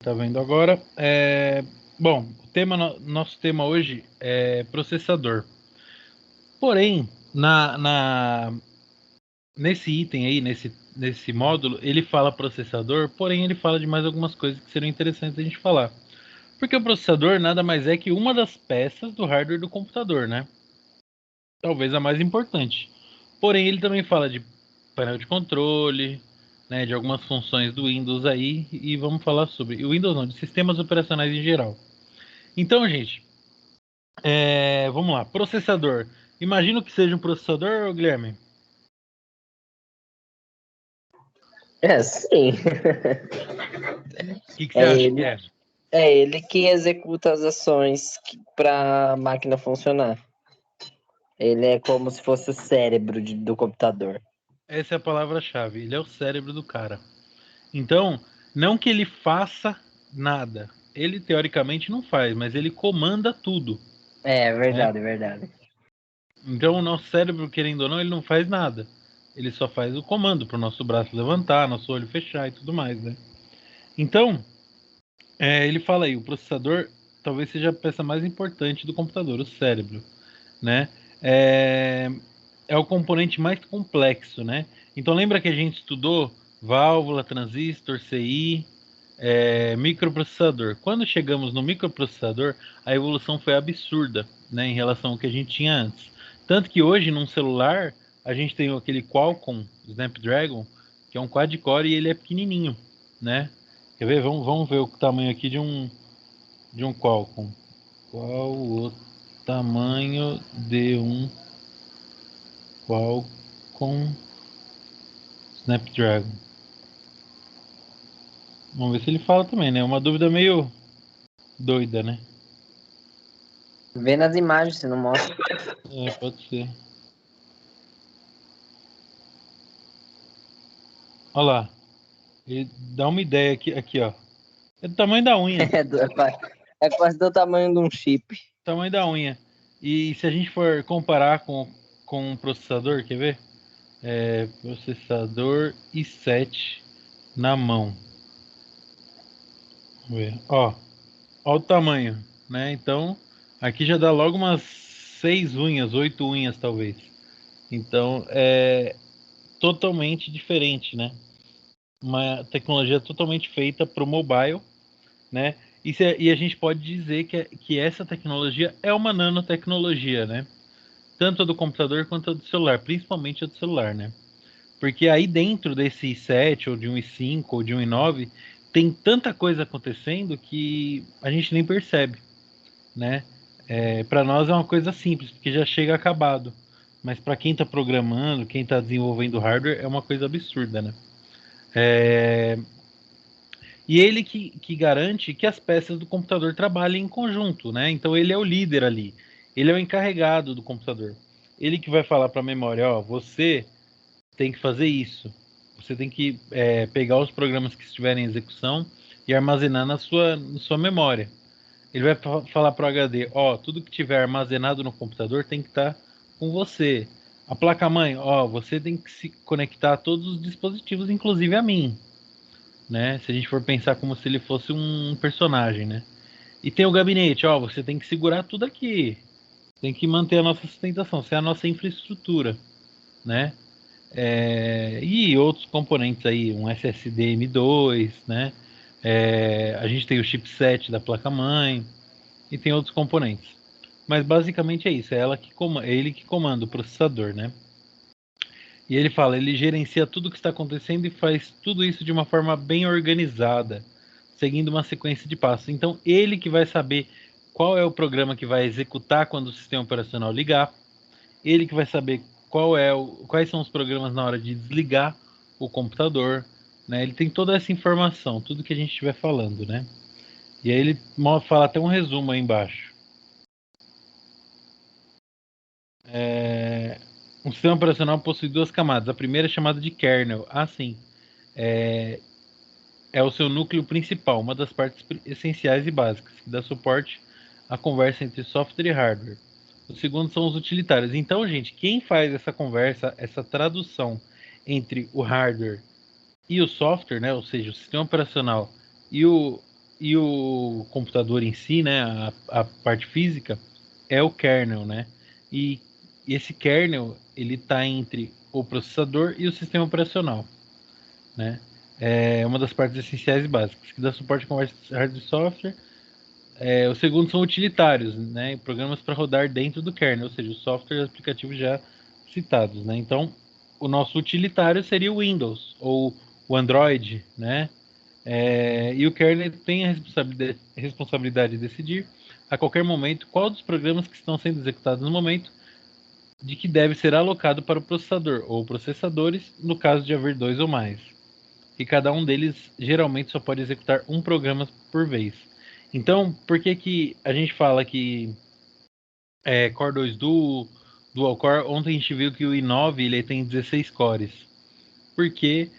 Tá vendo agora? Bom, nosso tema hoje é processador. Porém, nesse item aí, nesse módulo, ele fala processador, porém ele fala de mais algumas coisas que seriam interessantes a gente falar. Porque o processador nada mais é que uma das peças do hardware do computador, né? Talvez a mais importante. Porém, ele também fala de painel de controle, né, de algumas funções do Windows aí, e vamos falar sobre. O Windows não, de sistemas operacionais em geral. Então, gente, vamos lá. Processador. Imagino que seja um processador, Guilherme. Sim. O que você acha que é? É ele que executa as ações para a máquina funcionar. Ele é como se fosse o cérebro do computador. Essa é a palavra-chave. Ele é o cérebro do cara. Então, não que ele faça nada. Ele teoricamente não faz, mas ele comanda tudo. É Né? verdade, é verdade. Então, o nosso cérebro, querendo ou não, ele não faz nada. Ele só faz o comando para o nosso braço levantar, nosso olho fechar e tudo mais, né? Então, ele fala aí, o processador talvez seja a peça mais importante do computador, o cérebro, né? É o componente mais complexo, né? Então, lembra que a gente estudou válvula, transistor, CI, microprocessador. Quando chegamos no microprocessador, a evolução foi absurda, né, em relação ao que a gente tinha antes. Tanto que hoje, num celular, a gente tem aquele Qualcomm Snapdragon, que é um quad-core e ele é pequenininho, né? Quer ver? Vamos ver o tamanho aqui de um Qualcomm. Qual o tamanho de um Qualcomm Snapdragon? Vamos ver se ele fala também, né? Uma dúvida meio doida, né? Vê nas imagens, se não mostra. Pode ser. Olha lá. Ele dá uma ideia aqui, ó. É do tamanho da unha. É quase do tamanho de um chip. Tamanho da unha. E se a gente for comparar com um processador, quer ver? Processador i7 na mão. Vamos ver. Ó o tamanho, né? Então, aqui já dá logo umas 6 unhas, 8 unhas talvez. Então, é totalmente diferente, né? Uma tecnologia totalmente feita para o mobile, né? E a gente pode dizer que essa tecnologia é uma nanotecnologia, né? Tanto a do computador quanto a do celular, principalmente a do celular, né? Porque aí dentro desse i7 ou de um i5 ou de um i9 tem tanta coisa acontecendo que a gente nem percebe, né? Para nós é uma coisa simples, porque já chega acabado. Mas para quem está programando, quem está desenvolvendo hardware, é uma coisa absurda, né? E ele que garante que as peças do computador trabalhem em conjunto, né? Então ele é o líder ali, ele é o encarregado do computador. Ele que vai falar para a memória, ó, você tem que fazer isso. Você tem que pegar os programas que estiverem em execução e armazenar na sua memória. Ele vai falar para o HD, ó, tudo que tiver armazenado no computador tem que estar com você. A placa-mãe, ó, você tem que se conectar a todos os dispositivos, inclusive a mim, né? Se a gente for pensar como se ele fosse um personagem, né? E tem o gabinete, ó, você tem que segurar tudo aqui, tem que manter a nossa sustentação, ser a nossa infraestrutura, né? E outros componentes aí, um SSD M2, né? A gente tem o chipset da placa-mãe e tem outros componentes. Mas basicamente é isso, é ele que comanda o processador, né? E ele fala, ele gerencia tudo o que está acontecendo e faz tudo isso de uma forma bem organizada, seguindo uma sequência de passos. Então, ele que vai saber qual é o programa que vai executar quando o sistema operacional ligar, ele que vai saber quais são os programas na hora de desligar o computador, né? Ele tem toda essa informação, tudo que a gente estiver falando, né? E aí ele fala até um resumo aí embaixo. Um sistema operacional possui duas camadas. A primeira é chamada de kernel. Sim. É o seu núcleo principal, uma das partes essenciais e básicas, que dá suporte à conversa entre software e hardware. O segundo são os utilitários. Então, gente, quem faz essa conversa, essa tradução entre o hardware e o software, né, ou seja, o sistema operacional e e o computador em si, né, a parte física, é o kernel, né? E esse kernel, ele está entre o processador e o sistema operacional, né? É uma das partes essenciais e básicas, que dá suporte com hardware e software. O segundo são utilitários, né? Programas para rodar dentro do kernel, ou seja, os softwares e aplicativos já citados, né? Então, o nosso utilitário seria o Windows ou o Android, né? E o kernel tem a responsabilidade de decidir a qualquer momento qual dos programas que estão sendo executados no momento de que deve ser alocado para o processador ou processadores, no caso de haver dois ou mais. E cada um deles geralmente só pode executar um programa por vez. Então, por que que a gente fala que Core 2 Dual Core? Ontem a gente viu que o i9 ele tem 16 cores. Porque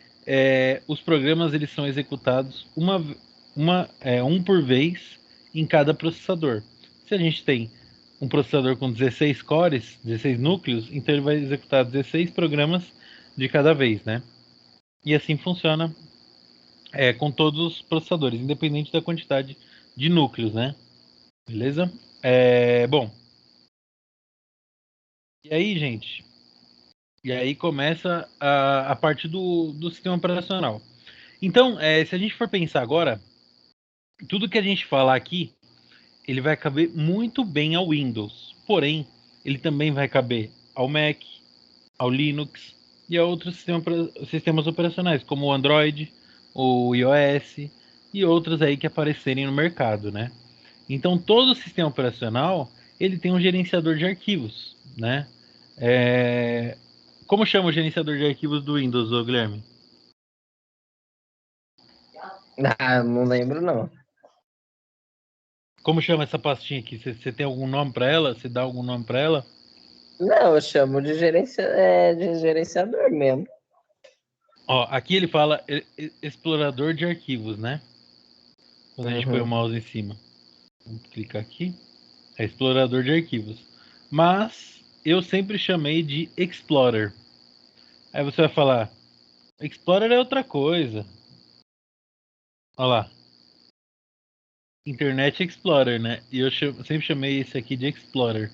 os programas eles são executados um por vez em cada processador. Se a gente tem um processador com 16 cores, 16 núcleos, então ele vai executar 16 programas de cada vez, né? E assim funciona com todos os processadores, independente da quantidade de núcleos, né? Beleza? Bom, e aí, gente? E aí começa a parte do sistema operacional. Então, se a gente for pensar agora, tudo que a gente falar aqui, ele vai caber muito bem ao Windows. Porém, ele também vai caber ao Mac, ao Linux e a outros sistemas operacionais, como o Android, o iOS e outros aí que aparecerem no mercado, né? Então, todo sistema operacional, ele tem um gerenciador de arquivos, né? Como chama o gerenciador de arquivos do Windows, Guilherme? Ah, não lembro, não. Como chama essa pastinha aqui? Você tem algum nome para ela? Você dá algum nome para ela? Não, eu chamo de de gerenciador mesmo. Ó, aqui ele fala explorador de arquivos, né? Quando a gente põe o Uhum. mouse em cima. Vamos clicar aqui. É explorador de arquivos. Mas eu sempre chamei de Explorer. Aí você vai falar, Explorer é outra coisa. Olha lá. Internet Explorer, né? E eu sempre chamei esse aqui de Explorer.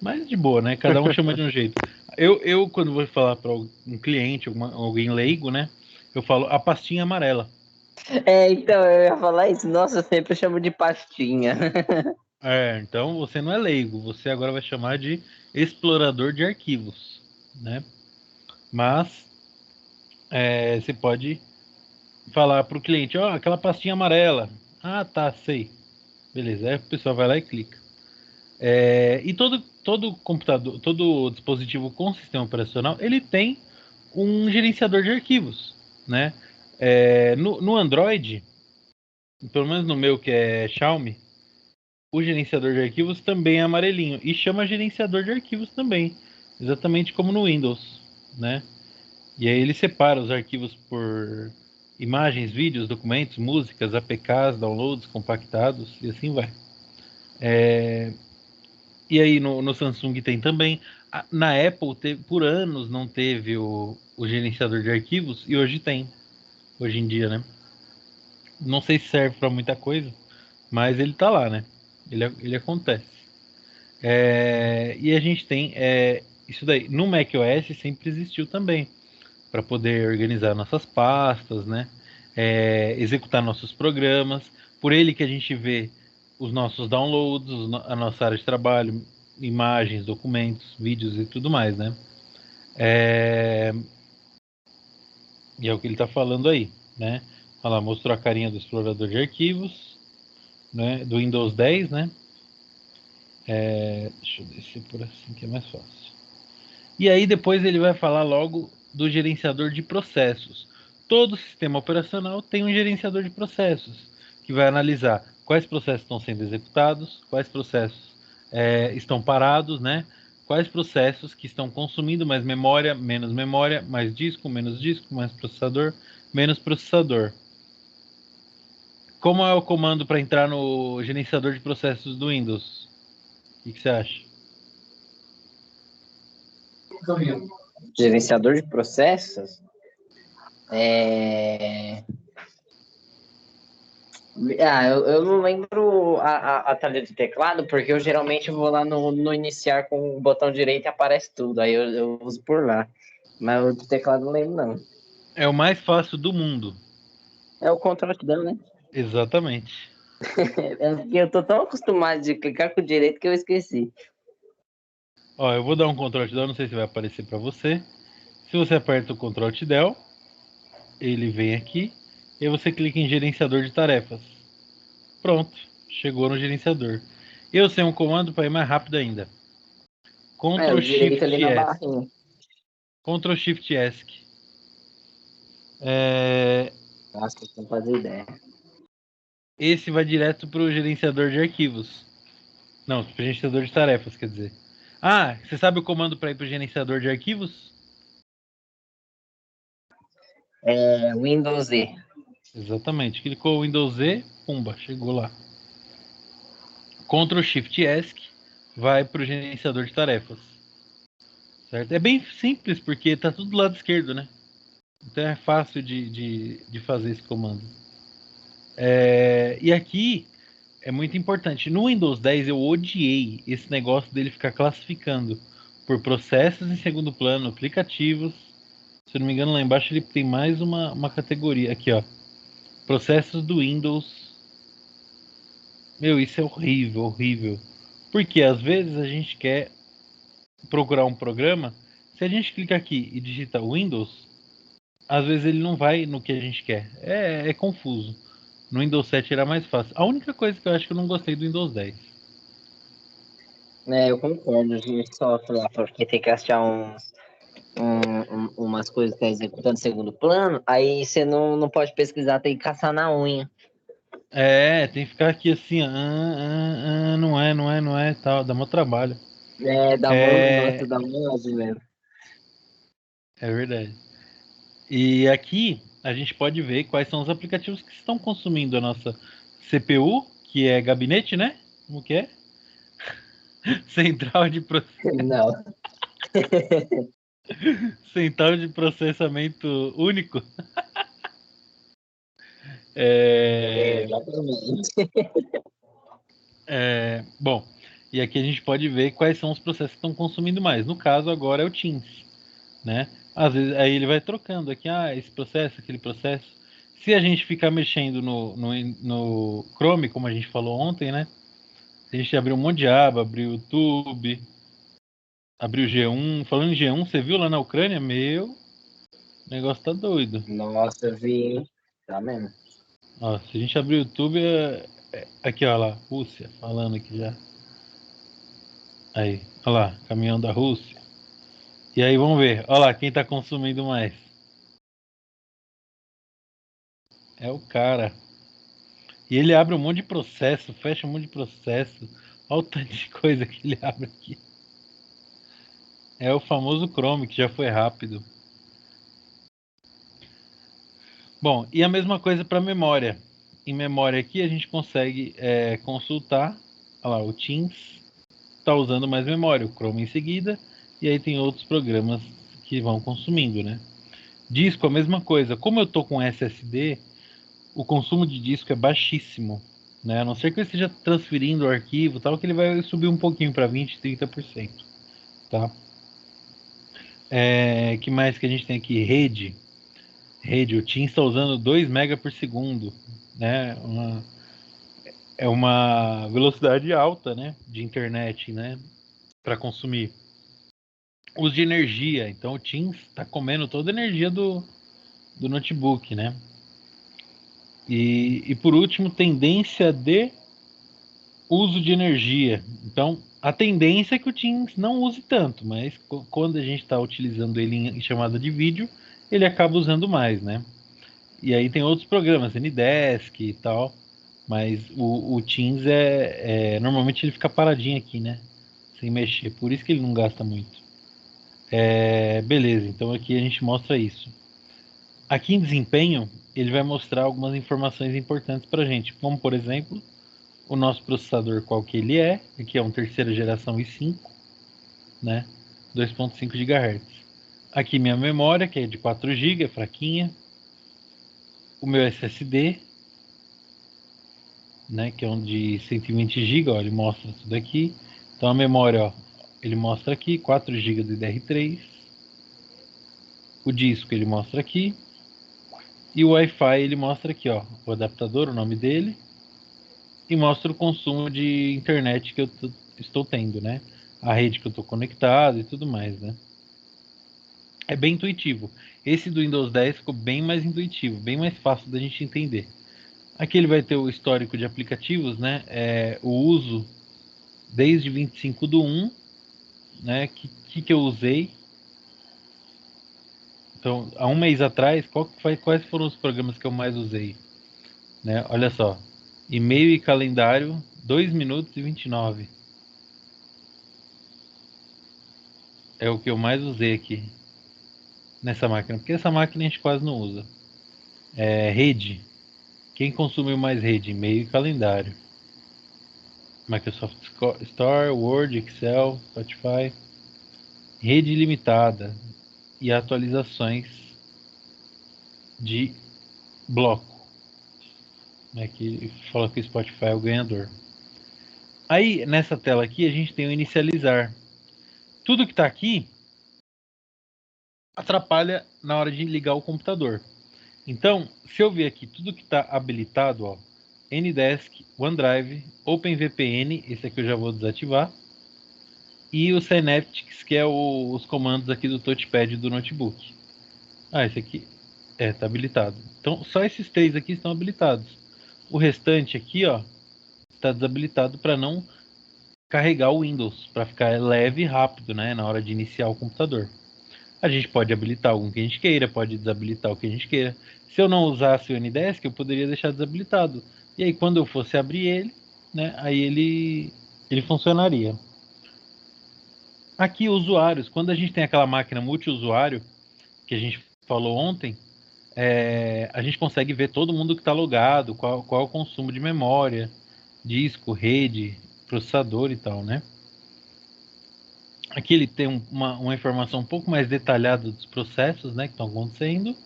Mas de boa, né? Cada um chama de um jeito. Eu quando vou falar para um cliente, alguém leigo, né? Eu falo a pastinha amarela. Então, eu ia falar isso. Nossa, eu sempre chamo de pastinha. Então você não é leigo, você agora vai chamar de explorador de arquivos, né? Mas você pode falar para o cliente, ó, aquela pastinha amarela. Ah, tá, sei. Beleza, aí o pessoal vai lá e clica. E todo computador, todo dispositivo com sistema operacional, ele tem um gerenciador de arquivos, né? No Android, pelo menos no meu que é Xiaomi, o gerenciador de arquivos também é amarelinho e chama gerenciador de arquivos também, exatamente como no Windows, né? E aí ele separa os arquivos por imagens, vídeos, documentos, músicas, APKs, downloads, compactados e assim vai. E aí no Samsung tem também. Na Apple, por anos não teve o gerenciador de arquivos e hoje tem, hoje em dia, né? Não sei se serve para muita coisa, mas ele tá lá, né? Ele acontece. E a gente tem isso daí. No macOS sempre existiu também, para poder organizar nossas pastas, né? Executar nossos programas. Por ele que a gente vê os nossos downloads, a nossa área de trabalho, imagens, documentos, vídeos e tudo mais, né? E é o que ele está falando aí, né? Olha lá, mostrou a carinha do explorador de arquivos, né? Do Windows 10, né? Deixa eu descer por assim que é mais fácil. E aí depois ele vai falar logo do gerenciador de processos. Todo sistema operacional tem um gerenciador de processos que vai analisar quais processos estão sendo executados, quais processos estão parados, né? Quais processos que estão consumindo mais memória, mais disco, menos disco, mais processador, menos processador. Como é o comando para entrar no gerenciador de processos do Windows? O que você acha? Gerenciador de processos? É... Eu não lembro a tela de teclado, porque eu geralmente vou lá no iniciar com o botão direito e aparece tudo. Aí eu uso por lá. Mas o de teclado não lembro, não. É o mais fácil do mundo. É o Ctrl Down, né? Exatamente. É porque eu tô tão acostumado de clicar com o direito que eu esqueci. Ó, eu vou dar um Ctrl Alt Del, não sei se vai aparecer para você. Se você aperta o Ctrl Alt Del, ele vem aqui e você clica em gerenciador de tarefas. Pronto, chegou no gerenciador. Eu sei um comando para ir mais rápido ainda. É, o Ctrl direito Shift ali na S. barrinha. Ctrl Shift ESC. É, Nossa, não fazia ideia. esse vai direto para o gerenciador de arquivos. Não, para o gerenciador de tarefas, quer dizer. Ah, você sabe o comando para ir para o gerenciador de arquivos? É Windows Z. Exatamente. Clicou o Windows Z, pumba, chegou lá. Ctrl Shift ESC vai para o gerenciador de tarefas. Certo? É bem simples, porque está tudo do lado esquerdo, né? Então é fácil de fazer esse comando. E aqui é muito importante. No Windows 10 eu odiei esse negócio dele ficar classificando por processos em segundo plano, aplicativos. Se eu não me engano, lá embaixo ele tem mais uma categoria. Aqui, ó. Processos do Windows. Meu, isso é horrível, horrível. Porque às vezes a gente quer procurar um programa. Se a gente clica aqui e digita Windows, às vezes ele não vai no que a gente quer. É confuso. No Windows 7 era mais fácil. A única coisa que eu acho que eu não gostei do Windows 10. É, eu concordo, a gente sofre lá, porque tem que achar umas coisas que tá executando em segundo plano, aí você não pode pesquisar, tem que caçar na unha. Tem que ficar aqui assim, ó, não é, não é, não é, tal, dá meu trabalho. É, É, nossa, dá uma ódio mesmo. é verdade. E aqui a gente pode ver quais são os aplicativos que estão consumindo a nossa CPU, que é gabinete, né? Como que é? Central de, pro... Não, Central de processamento único. é, É... exatamente. Bom, e aqui a gente pode ver quais são os processos que estão consumindo mais. No caso, agora é o Teams, né? Às vezes aí ele vai trocando aqui, esse processo, aquele processo. Se a gente ficar mexendo no Chrome, como a gente falou ontem, né? A gente abriu um monte de aba, abriu o YouTube, abriu o G1. Falando em G1, você viu lá na Ucrânia? Meu, o negócio tá doido. Nossa, eu vi, hein? Tá mesmo? Ó, se a gente abrir o YouTube, aqui ó lá, Rússia, falando aqui já. Aí, ó lá, caminhão da Rússia. E aí, vamos ver. Ó lá, quem tá consumindo mais? É o cara. E ele abre um monte de processo, fecha um monte de processo. Olha o tanto de coisa que ele abre aqui. É o famoso Chrome, que já foi rápido. Bom, e a mesma coisa para memória. Em memória aqui a gente consegue consultar. Olha lá, o Teams está usando mais memória, o Chrome em seguida. E aí tem outros programas que vão consumindo, né? Disco, a mesma coisa. Como eu tô com SSD, o consumo de disco é baixíssimo, né? A não ser que eu esteja transferindo o arquivo, tal, que ele vai subir um pouquinho para 20, 30%, tá? Que mais que a gente tem aqui? Rede, o Teams está usando 2 MB por segundo, né? É uma velocidade alta, né? De internet, né? Para consumir. Uso de energia, então o Teams está comendo toda a energia do notebook, né? E por último, tendência de uso de energia. Então, a tendência é que o Teams não use tanto, mas quando a gente está utilizando ele em chamada de vídeo, ele acaba usando mais, né? E aí tem outros programas, Zendesk e tal, mas o Teams normalmente ele fica paradinho aqui, né? Sem mexer, por isso que ele não gasta muito. Beleza, então aqui a gente mostra isso. Aqui em desempenho, ele vai mostrar algumas informações importantes para a gente, como por exemplo, o nosso processador qual que ele é, aqui é um terceira geração i5, né? 2.5 GHz. Aqui minha memória, que é de 4 GB, é fraquinha. O meu SSD, né, que é um de 120 GB, ó, ele mostra tudo aqui. Então a memória, ó, ele mostra aqui 4 GB de DDR3. O disco ele mostra aqui. E o Wi-Fi ele mostra aqui, ó, o adaptador, o nome dele, e mostra o consumo de internet que eu estou tendo, né? A rede que eu estou conectado e tudo mais, né? É bem intuitivo. Esse do Windows 10 ficou bem mais intuitivo, bem mais fácil da gente entender. Aqui ele vai ter o histórico de aplicativos, né? O uso desde 25 do 1, né? Que eu usei. Então, há um mês atrás, quais foram os programas que eu mais usei? Né? Olha só, e-mail e calendário, 2 minutos e 29. É o que eu mais usei aqui nessa máquina, porque essa máquina a gente quase não usa. Rede. Quem consumiu mais rede? E-mail e calendário. Microsoft Store, Word, Excel, Spotify. Rede ilimitada e atualizações de bloco. Né, que fala que o Spotify é o ganhador. Aí, nessa tela aqui, a gente tem o inicializar. Tudo que está aqui atrapalha na hora de ligar o computador. Então, se eu ver aqui tudo que está habilitado, ó, Ndesk, OneDrive, OpenVPN, esse aqui eu já vou desativar, e o Synaptics, que é os comandos aqui do touchpad do notebook. Esse aqui tá habilitado. Então, só esses 3 aqui estão habilitados. O restante aqui, ó, está desabilitado para não carregar o Windows, para ficar leve e rápido, né, na hora de iniciar o computador. A gente pode habilitar algum que a gente queira, pode desabilitar o que a gente queira. Se eu não usasse o Ndesk, eu poderia deixar desabilitado. E aí, quando eu fosse abrir ele, né, aí ele funcionaria. Aqui, usuários. Quando a gente tem aquela máquina multiusuário, que a gente falou ontem, a gente consegue ver todo mundo que está logado, qual é o consumo de memória, disco, rede, processador e tal, né? Aqui ele tem uma informação um pouco mais detalhada dos processos, né, que estão acontecendo.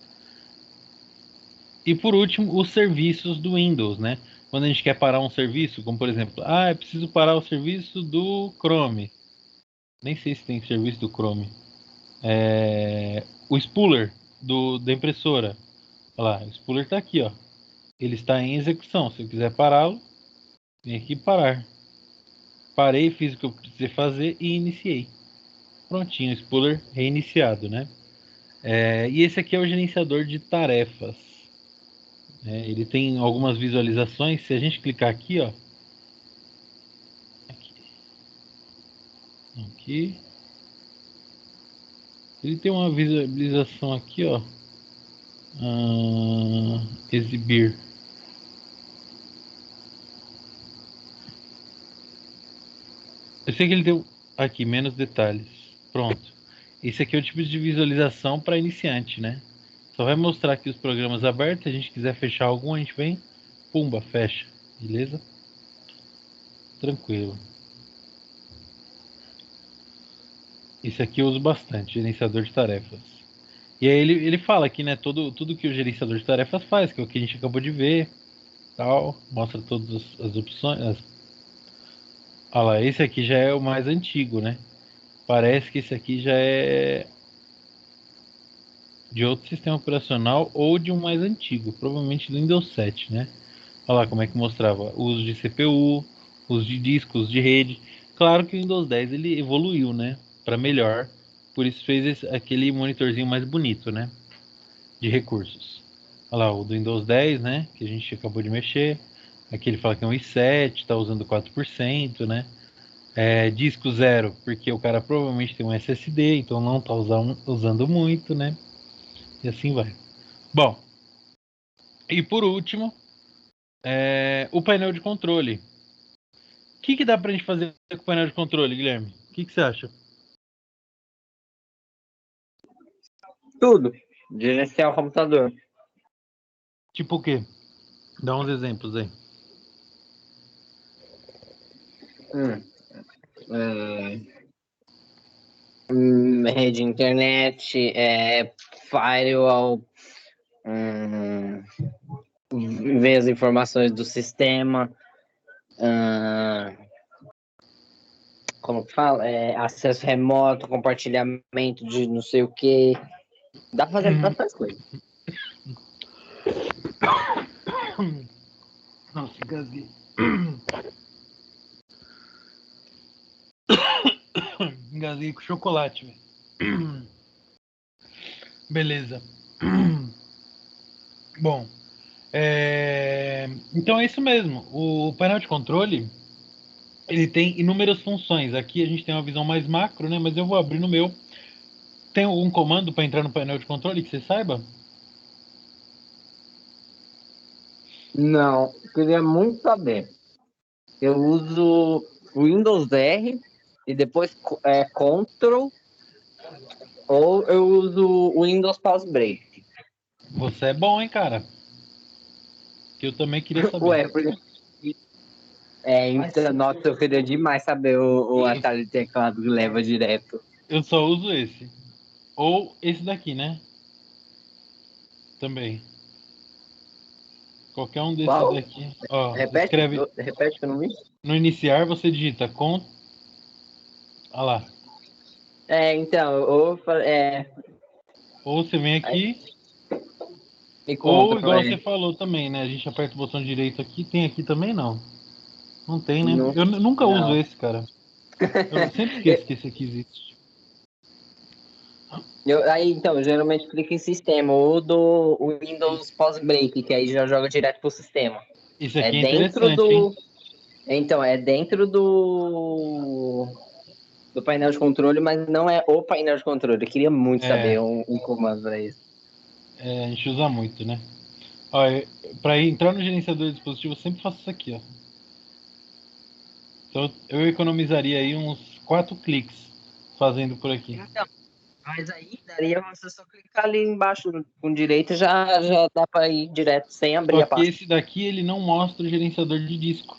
E por último, os serviços do Windows, né? Quando a gente quer parar um serviço, como por exemplo, eu preciso parar o serviço do Chrome. Nem sei se tem serviço do Chrome. O spooler da impressora. Olha lá, o spooler está aqui, ó. Ele está em execução. Se eu quiser pará-lo, vem aqui parar. Parei, fiz o que eu precisei fazer e iniciei. Prontinho, o spooler reiniciado, né? E esse aqui é o gerenciador de tarefas. Ele tem algumas visualizações. Se a gente clicar aqui, ó, aqui, ele tem uma visualização aqui, ó, exibir. Eu sei que ele deu aqui menos detalhes. Pronto. Esse aqui é o tipo de visualização para iniciante, né? Só vai mostrar aqui os programas abertos. Se a gente quiser fechar algum, a gente vem, pumba, fecha. Beleza? Tranquilo. Esse aqui eu uso bastante, gerenciador de tarefas. E aí ele fala aqui, né, tudo que o gerenciador de tarefas faz, que é o que a gente acabou de ver, tal, mostra todas as opções. Olha lá, esse aqui já é o mais antigo, né? Parece que esse aqui já é de outro sistema operacional ou de um mais antigo, provavelmente do Windows 7, né? Olha lá como é que mostrava o uso de CPU, uso de discos, de rede. Claro que o Windows 10 ele evoluiu, né, para melhor, por isso fez aquele monitorzinho mais bonito, né, de recursos. Olha lá o do Windows 10, né, que a gente acabou de mexer. Aqui ele fala que é um i7, está usando 4%, né? Disco zero, porque o cara provavelmente tem um SSD, então não está usando muito, né? E assim vai. Bom, e por último, o painel de controle. O que dá pra gente fazer com o painel de controle, Guilherme? O que você acha? Tudo. Gerenciar o computador. Tipo o quê? Dá uns exemplos aí. Rede internet, firewall, ver as informações do sistema, Ah, como que fala? Acesso remoto, compartilhamento de não sei o que. Dá pra fazer bastante coisa. Nossa, engasguei. Engasguei com chocolate, velho. Beleza. Bom, então é isso mesmo. O painel de controle ele tem inúmeras funções. Aqui a gente tem uma visão mais macro, né? Mas eu vou abrir no meu. Tem algum comando para entrar no painel de controle que você saiba? Não, queria muito saber. Eu uso o Windows R e depois Ctrl, ou eu uso o Windows Pause Break. Você é bom, hein, cara? Que eu também queria saber. Ué, porque... então, nossa, eu queria demais saber o atalho de teclado que leva direto. Eu só uso esse. Ou esse daqui, né? Também. Qualquer um desses Qual? daqui. Ó, você Repete, escreve repete que eu não vi. no iniciar, você digita com. Olha lá. Então, Ou você vem aí, aqui. me Ou conta pra igual você ele. falou também, né? A gente aperta o botão direito aqui. Tem aqui também não. Não tem, né? Não, Eu nunca uso não. esse, cara. Eu sempre esqueço que esse aqui existe. Então, eu geralmente clico em sistema, ou do Windows Pause Break, que aí já joga direto pro sistema. Isso É aqui é dentro interessante, hein? do. Então, é dentro do painel de controle, mas não é o painel de controle. Eu queria muito É, saber um comando para isso. a gente usa muito, né? Ó, para entrar no gerenciador de dispositivo, eu sempre faço isso aqui, ó. Então eu economizaria aí uns 4 cliques fazendo por aqui. Então, mas aí daria você só clicar ali embaixo com direita já dá para ir direto sem abrir Só a que pasta. esse daqui ele não mostra o gerenciador de disco,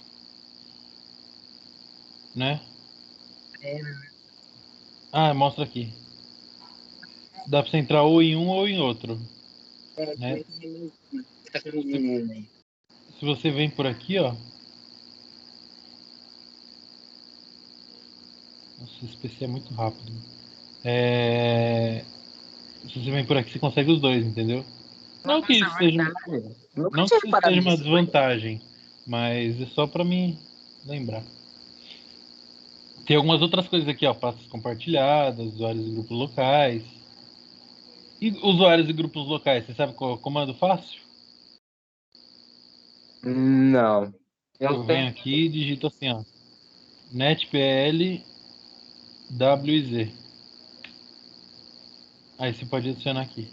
né? É, Ah, mostra aqui. Dá pra você entrar ou em um ou em outro, né? tá Se, se você vem por aqui, ó. Nossa, esse PC é muito rápido. Se você vem por aqui, você consegue os dois, entendeu? Não que Nossa, isso é seja, verdade. Nunca não que tinha isso reparado seja uma nisso. desvantagem, mas é só pra me lembrar. Tem algumas outras coisas aqui, ó, pastas compartilhadas, usuários e grupos locais. E usuários e grupos locais, você sabe qual é o comando fácil? Não. Eu Eu venho tenho. aqui e digito assim, ó, netpl wz. Aí você pode adicionar aqui.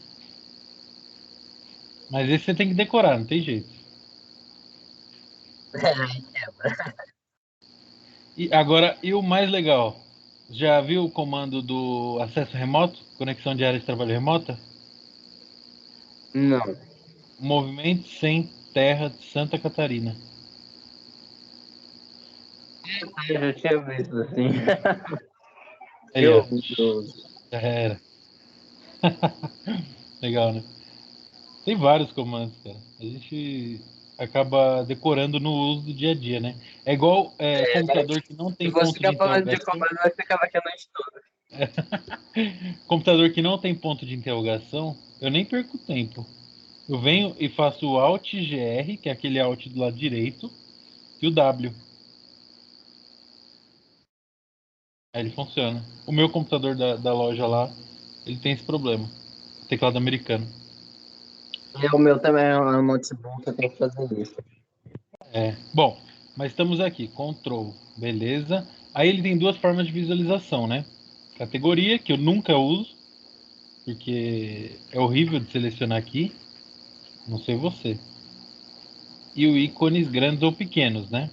Mas esse você tem que decorar, não tem jeito. E agora, e o mais legal? Já viu o comando do acesso remoto? Conexão de área de trabalho remota? Não. Movimento sem terra de Santa Catarina. Eu já tinha visto assim. Aí, ó. Eu uso. Já era. Legal, né? Tem vários comandos, cara. A gente acaba decorando no uso do dia a dia, né? É igual computador que não Se tem fosse ponto de ficar falando de interrogação. comando, nós ficava aqui a noite toda. Computador que não tem ponto de interrogação, eu nem perco tempo. Eu venho e faço o Alt GR, que é aquele Alt do lado direito, e o W. Aí ele funciona. O meu computador da loja lá, ele tem esse problema. Teclado americano. E o meu também é um notebook, eu tenho que fazer isso. Bom, mas estamos aqui. Control, beleza. Aí ele tem duas formas de visualização, né? Categoria, que eu nunca uso, porque é horrível de selecionar aqui. Não sei você. E o ícones grandes ou pequenos, né?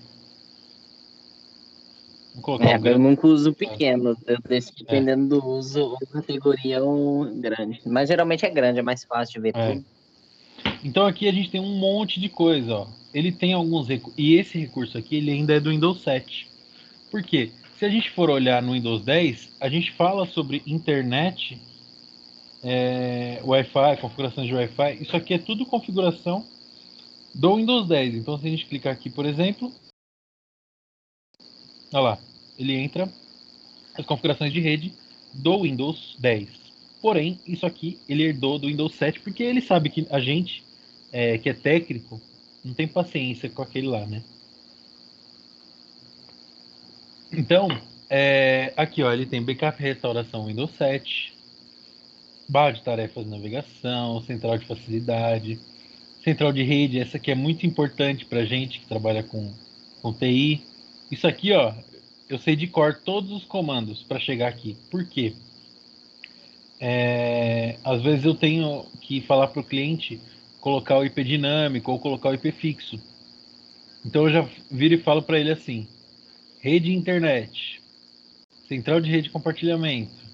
Vou colocar o Eu grande. nunca uso Tá. pequeno, eu deixo É, dependendo do uso ou categoria ou grande. Mas geralmente é grande, é mais fácil de ver é. tudo. Então aqui a gente tem um monte de coisa, ó. Ele tem alguns recursos. E esse recurso aqui, ele ainda é do Windows 7. Por quê? Se a gente for olhar no Windows 10, a gente fala sobre internet, Wi-Fi, configurações de Wi-Fi. Isso aqui é tudo configuração do Windows 10. Então, se a gente clicar aqui, por exemplo, Olha lá, ele entra as configurações de rede do Windows 10. Porém, isso aqui ele herdou do Windows 7 porque ele sabe que a gente, que é técnico, não tem paciência com aquele lá, né? Então, aqui ó, ele tem backup e restauração Windows 7, barra de tarefas de navegação, central de facilidade, central de rede, essa aqui é muito importante para gente que trabalha com TI. Isso aqui, ó, eu sei de cor todos os comandos para chegar aqui. Por quê? Às vezes eu tenho que falar para o cliente colocar o IP dinâmico ou colocar o IP fixo. Então eu já viro e falo para ele assim: rede internet, central de rede compartilhamento,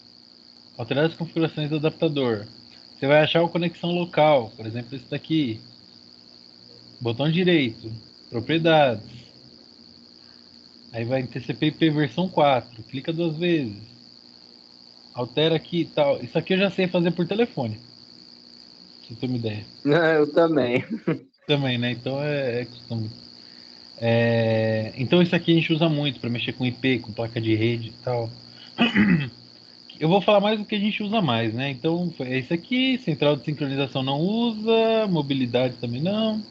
alterar as configurações do adaptador. Você vai achar a conexão local, por exemplo, esse daqui. Botão direito, propriedades. Aí vai em TCP/IP versão 4, clica 2 vezes. Altera aqui e tal. Isso aqui eu já sei fazer por telefone. Pra você ter uma ideia. Eu também. Também, né? Então é costume. Então isso aqui a gente usa muito para mexer com IP, com placa de rede e tal. Eu vou falar mais do que a gente usa mais, né? Então é isso aqui, central de sincronização não usa, mobilidade também não.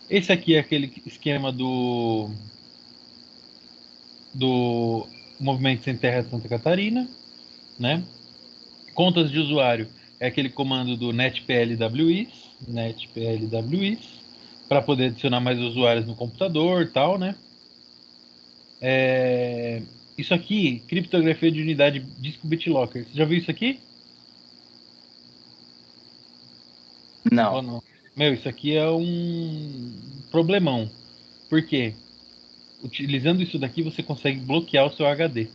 Esse aqui é aquele esquema do Movimento Sem Terra de Santa Catarina, né? Contas de usuário é aquele comando do netplwis, para poder adicionar mais usuários no computador, tal, né? Isso aqui, criptografia de unidade disco BitLocker. Você já viu isso aqui? Ou Não. não? Meu, isso aqui é um problemão. Por quê? Utilizando isso daqui, você consegue bloquear o seu HD.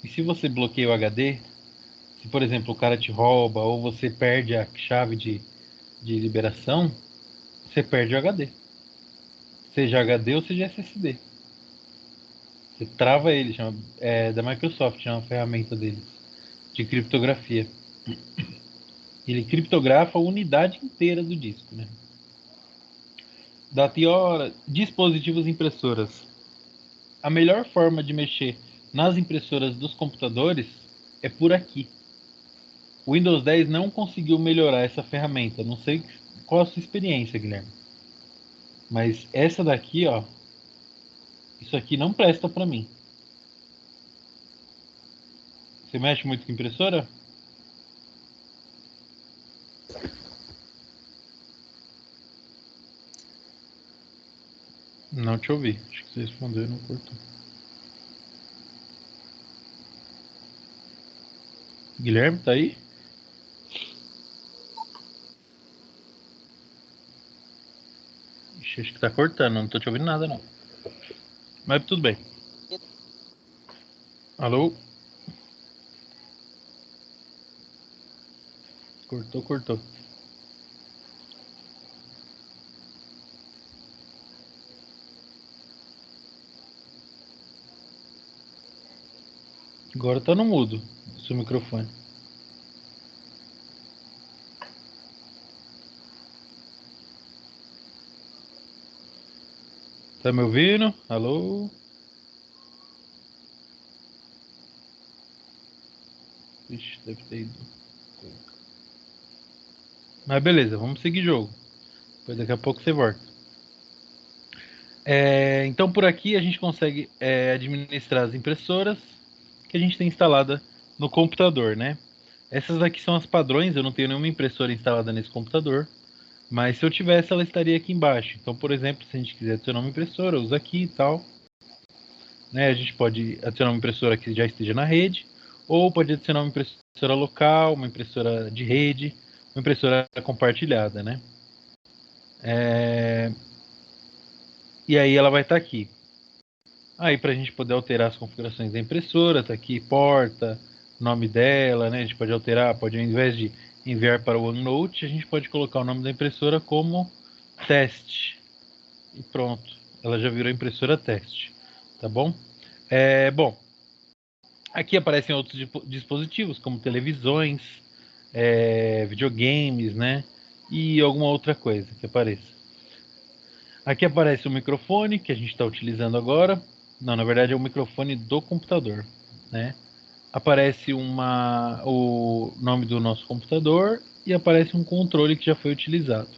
E se você bloqueia o HD, se por exemplo o cara te rouba ou você perde a chave de liberação, você perde o HD. Seja HD ou seja SSD. Você trava ele, da Microsoft, é uma ferramenta deles de criptografia. Ele criptografa a unidade inteira do disco, né? Data e hora, dispositivos impressoras. A melhor forma de mexer nas impressoras dos computadores é por aqui. O Windows 10 não conseguiu melhorar essa ferramenta. Não sei qual a sua experiência, Guilherme. Mas essa daqui, ó, isso aqui não presta para mim. Você mexe muito com impressora? Não te ouvi. Acho que você respondeu e não cortou. Guilherme, tá aí? Ixi, acho que tá cortando. Não tô te ouvindo nada, não. Mas tudo bem. Alô? Cortou, cortou. Agora tá no mudo o seu microfone. Tá me ouvindo? Alô? Ixi, deve ter ido. Mas beleza, vamos seguir jogo. Depois daqui a pouco você volta. Então por aqui a gente consegue administrar as impressoras que a gente tem instalada no computador, né? Essas aqui são as padrões, eu não tenho nenhuma impressora instalada nesse computador, mas se eu tivesse ela estaria aqui embaixo. Então, por exemplo, se a gente quiser adicionar uma impressora, usa aqui e tal. Né? A gente pode adicionar uma impressora que já esteja na rede, ou pode adicionar uma impressora local, uma impressora de rede, uma impressora compartilhada, né? E aí ela vai estar aqui. Aí para a gente poder alterar as configurações da impressora, tá aqui porta, nome dela, né? A gente pode alterar, pode ao invés de enviar para o OneNote, a gente pode colocar o nome da impressora como teste. E pronto, ela já virou impressora teste, tá bom? Bom, aqui aparecem outros dispositivos como televisões, videogames, né? E alguma outra coisa que apareça. Aqui aparece o microfone que a gente está utilizando agora. Não, na verdade é o microfone do computador, né? Aparece o nome do nosso computador e aparece um controle que já foi utilizado.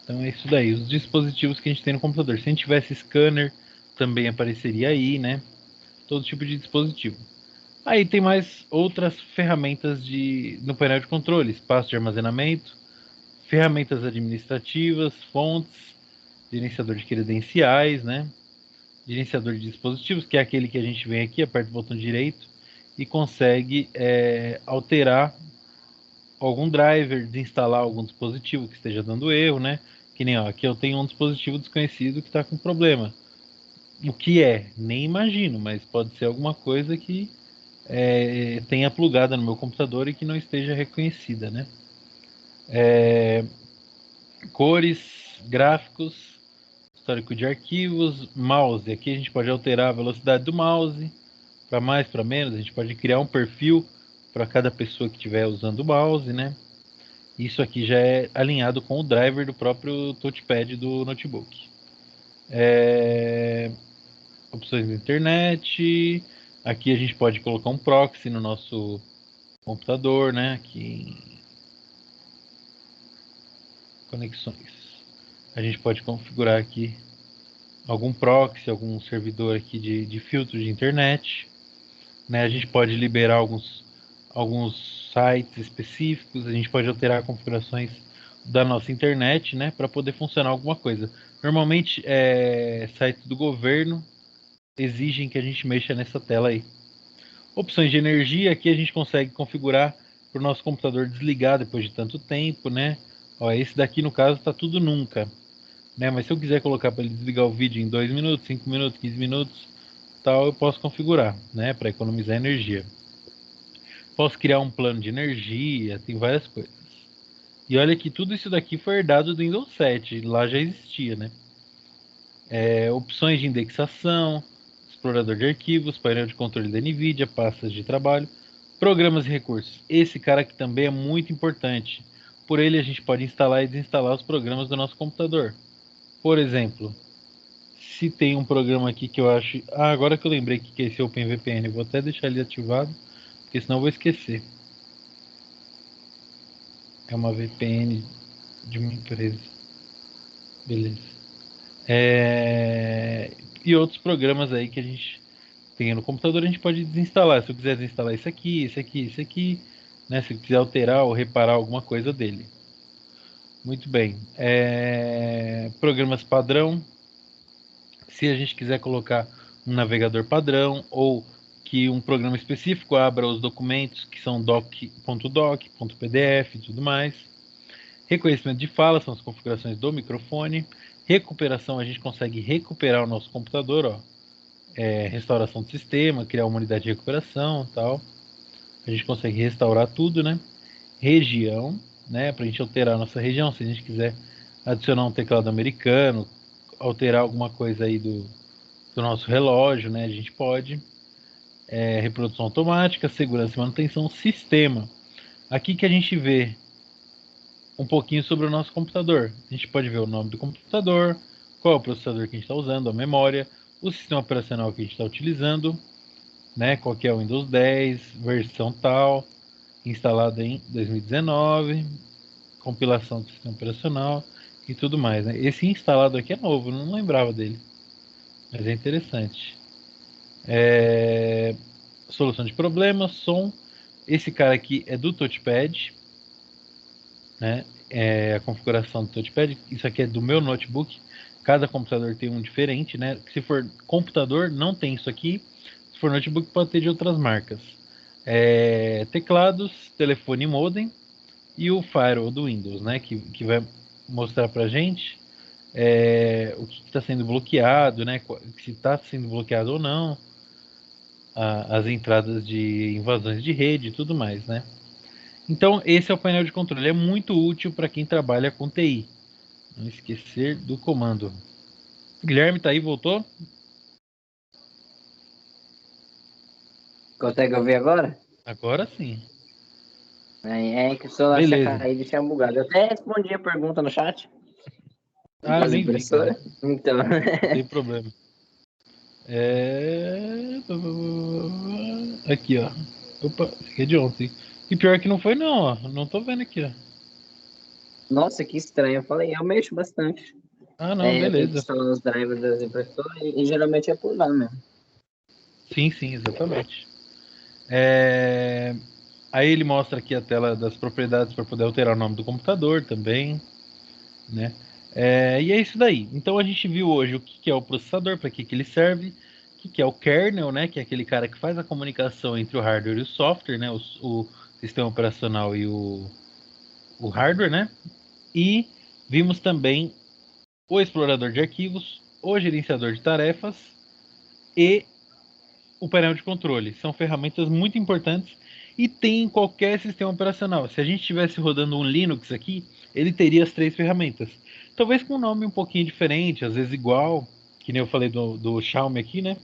Então é isso daí, os dispositivos que a gente tem no computador. Se a gente tivesse scanner, também apareceria aí, né? Todo tipo de dispositivo. Aí tem mais outras ferramentas no painel de controle, espaço de armazenamento, ferramentas administrativas, fontes, gerenciador de credenciais, né? Gerenciador de dispositivos, que é aquele que a gente vem aqui, aperta o botão direito e consegue alterar algum driver, desinstalar algum dispositivo que esteja dando erro, né? Que nem ó, aqui eu tenho um dispositivo desconhecido que está com problema. O que é? Nem imagino, mas pode ser alguma coisa que tenha plugada no meu computador e que não esteja reconhecida, né? Cores, gráficos, histórico de arquivos, mouse. Aqui a gente pode alterar a velocidade do mouse para mais, para menos. A gente pode criar um perfil para cada pessoa que estiver usando o mouse, né? Isso aqui já é alinhado com o driver do próprio touchpad do notebook. Opções da internet. Aqui a gente pode colocar um proxy no nosso computador, né? Aqui em conexões. A gente pode configurar aqui algum proxy, algum servidor aqui de filtro de internet. Né? A gente pode liberar alguns sites específicos, a gente pode alterar configurações da nossa internet, né, para poder funcionar alguma coisa. Normalmente, sites do governo exigem que a gente mexa nessa tela aí. Opções de energia, aqui a gente consegue configurar para o nosso computador desligar depois de tanto tempo, né? Ó, esse daqui no caso está tudo nunca, né? Mas se eu quiser colocar para ele desligar o vídeo em 2 minutos, 5 minutos, 15 minutos, tal, eu posso configurar, né, para economizar energia. Posso criar um plano de energia, tem várias coisas. E olha que tudo isso daqui foi herdado do Windows 7, lá já existia, né? Opções de indexação, explorador de arquivos, painel de controle da NVIDIA, pastas de trabalho, programas e recursos. Esse cara aqui também é muito importante. Por ele a gente pode instalar e desinstalar os programas do nosso computador. Por exemplo, se tem um programa aqui que eu acho... Ah, agora que eu lembrei que é esse OpenVPN, eu vou até deixar ele ativado, porque senão eu vou esquecer. É uma VPN de uma empresa. Beleza. E outros programas aí que a gente tem no computador, a gente pode desinstalar. Se eu quiser desinstalar isso aqui, isso aqui, isso aqui, né? Se eu quiser alterar ou reparar alguma coisa dele. Muito bem. Programas padrão. Se a gente quiser colocar um navegador padrão ou que um programa específico abra os documentos que são doc.doc, .pdf e tudo mais. Reconhecimento de fala são as configurações do microfone. Recuperação, a gente consegue recuperar o nosso computador, ó. Restauração do sistema, criar uma unidade de recuperação, tal. A gente consegue restaurar tudo, né? Região, né? Para a gente alterar a nossa região, se a gente quiser adicionar um teclado americano, alterar alguma coisa aí do nosso relógio, né? A gente pode. Reprodução automática, segurança e manutenção, sistema. Aqui que a gente vê um pouquinho sobre o nosso computador. A gente pode ver o nome do computador, qual é o processador que a gente está usando, a memória, o sistema operacional que a gente está utilizando, né? Qual que é o Windows 10, versão tal, instalado em 2019, compilação do sistema operacional e tudo mais. Né? Esse instalado aqui é novo, não lembrava dele, mas é interessante. Solução de problemas, som. Esse cara aqui é do touchpad, né? A configuração do touchpad. Isso aqui é do meu notebook. Cada computador tem um diferente, né? Se for computador, não tem isso aqui. Se for notebook, pode ter de outras marcas. Teclados, telefone e modem e o firewall do Windows, né? Que vai mostrar pra gente o que está sendo bloqueado, né? Se está sendo bloqueado ou não, as entradas de invasões de rede e tudo mais, né? Então, esse é o painel de controle. É muito útil para quem trabalha com TI. Não esquecer do comando. Guilherme, tá aí, voltou? Consegue ouvir agora? Agora sim. Que o celular tinha Beleza. caído e tinha bugado. Eu até respondi a pergunta no chat Ah, eu das nem vi, cara. impressoras. Então, Não tem problema. Aqui, ó. Opa, esse aqui é de ontem. E pior que não foi, não, ó. Não tô vendo aqui, ó. Nossa, que estranho. Eu falei, eu mexo bastante. Ah, não, Eu tenho que beleza. instalar os drivers das impressoras e geralmente é por lá mesmo. Sim, sim, exatamente. É, Aí ele mostra aqui a tela das propriedades para poder alterar o nome do computador também, né? E é isso daí. Então a gente viu hoje o que que é o processador, para que que ele serve, o que que é o kernel, né? Que é aquele cara que faz a comunicação entre o hardware e o software, né? O sistema operacional e o hardware, né? E vimos também o explorador de arquivos, o gerenciador de tarefas e o painel de controle. São ferramentas muito importantes e tem em qualquer sistema operacional. Se a gente estivesse rodando um Linux aqui, ele teria as três ferramentas. Talvez com um nome um pouquinho diferente, às vezes igual, que nem eu falei do Xiaomi aqui, né?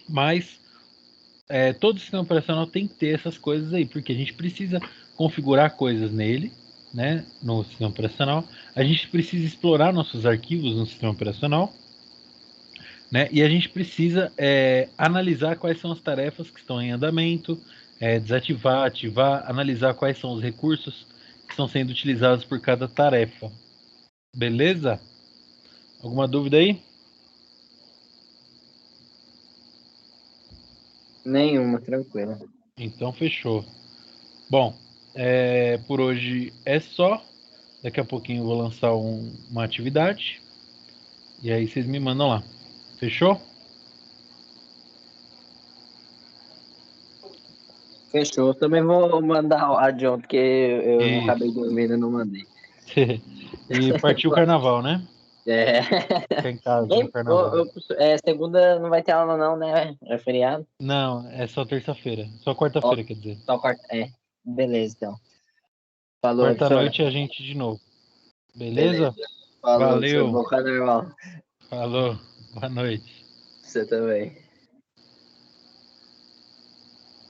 Mas todo sistema operacional tem que ter essas coisas aí, porque a gente precisa configurar coisas nele, né? No sistema operacional. A gente precisa explorar nossos arquivos no sistema operacional, né? E a gente precisa analisar quais são as tarefas que estão em andamento, desativar, ativar, analisar quais são os recursos que estão sendo utilizados por cada tarefa. Beleza? Alguma dúvida aí? Nenhuma, tranquila. Então fechou. Bom, por hoje é só. Daqui a pouquinho eu vou lançar uma atividade. E aí vocês me mandam lá. Fechou? Fechou. Também vou mandar a de ontem, porque eu não acabei Isso. dormindo e não mandei. E partiu o carnaval, né? É. Ficar em casa no Ei, carnaval. segunda não vai ter aula não, né? É feriado? Não, é só terça-feira. Só Ó, quarta-feira, quer dizer. só quarta. Beleza, então. Falou, Edson. Quarta-noite a gente de novo. Beleza? Beleza. Falou, Edson. Valeu. Bom carnaval. Falou. Boa noite. Você também.